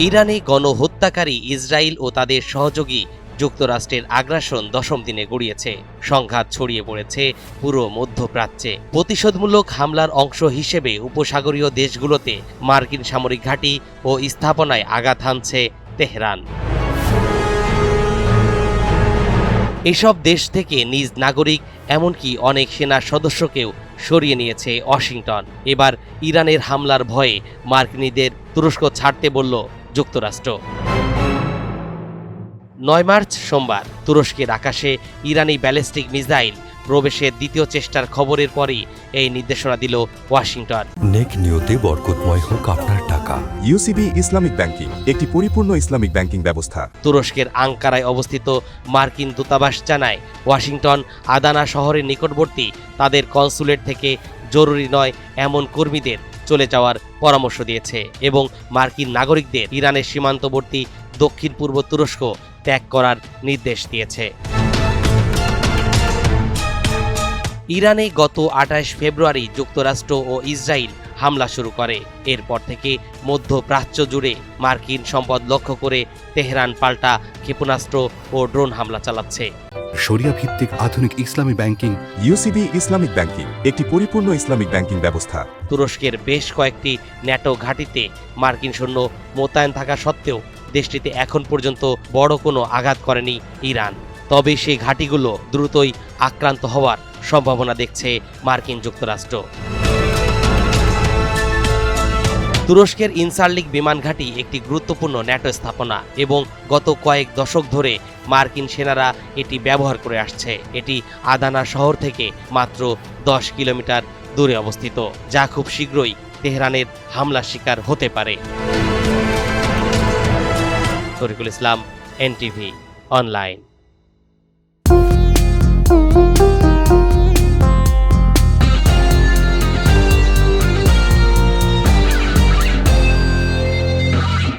ইরানে গণহত্যাকারী ইসরায়েল ও তাদের সহযোগী যুক্তরাষ্ট্রের আগ্রাসন দশম দিনে গড়িয়েছে। সংঘাত ছড়িয়ে পড়েছে পুরো মধ্যপ্রাচ্যে। প্রতিশোধমূলক হামলার অংশ হিসেবে উপসাগরীয় দেশগুলোতে মার্কিন সামরিক ঘাঁটি ও স্থাপনায় আঘাত হানছে তেহরান। এসব দেশ থেকে নিজ নাগরিক এমনকি অনেক সেনা সদস্যকেও সরিয়ে নিয়েছে ওয়াশিংটন। এবার ইরানের হামলার ভয়ে মার্কিনীদের তুরস্ক ছাড়তে বলল যুক্তরাষ্ট্র। ৯ মার্চ সোমবার তুরস্কের আকাশে ইরানি ব্যালিস্টিক মিসাইল প্রবেশের দ্বিতীয় চেষ্টার খবরের পরই এই নির্দেশনা দিল ওয়াশিংটন। নেক নিয়তে বরকতময় হোক আপনার টাকা। ইউসিবি ইসলামিক ব্যাংকিং একটি পরিপূর্ণ ইসলামিক ব্যাংকিং ব্যবস্থা। তুরস্কের আঙ্কারায় অবস্থিত মার্কিন দূতাবাস জানায়, ওয়াশিংটন আদানা শহরের নিকটবর্তী তাদের কনসুলেট থেকে জরুরি নয় এমন কর্মীদের চলে যাওয়ার পরামর্শ দিয়েছে এবং মার্কিন নাগরিকদের ইরানের সীমান্তবর্তী দক্ষিণ পূর্ব তুরস্ক ত্যাগ করার নির্দেশ দিয়েছে। ইরানে গত ২৮ ফেব্রুয়ারি যুক্তরাষ্ট্র ও ইসরায়েল হামলা শুরু করে। এরপর থেকে মধ্যপ্রাচ্য জুড়ে মার্কিন সম্পদ লক্ষ্য করে তেহরান পাল্টা ক্ষেপণাস্ত্র ও ড্রোন হামলা চালাচ্ছে। শরিয়া ভিত্তিক আধুনিক ইসলামী ব্যাংকিং। ইউসিবি ইসলামিক ব্যাংকিং একটি পরিপূর্ণ ইসলামিক ব্যাংকিং ব্যবস্থা। তুরস্কের বেশ কয়েকটি ন্যাটো ঘাঁটিতে মার্কিন সৈন্য মোতায়েন থাকা সত্ত্বেও দেশটিতে এখন পর্যন্ত বড় কোনো আঘাত করেনি ইরান। তবে সেই ঘাঁটিগুলো দ্রুতই আক্রান্ত হওয়ার সম্ভাবনা দেখছে মার্কিন যুক্তরাষ্ট্র। তুরস্কের ইনসারলিক বিমান ঘাঁটি একটি গুরুত্বপূর্ণ ন্যাটো স্থাপনা এবং গত কয়েক দশক ধরে মার্কিন সেনারা এটি ব্যবহার করে আসছে। এটি আদানা শহর থেকে মাত্র 10 কিলোমিটার দূরে অবস্থিত, যা খুব শীঘ্রই তেহরানের হামলার শিকার হতে পারে। তরিকুল ইসলাম, NTV অনলাইন।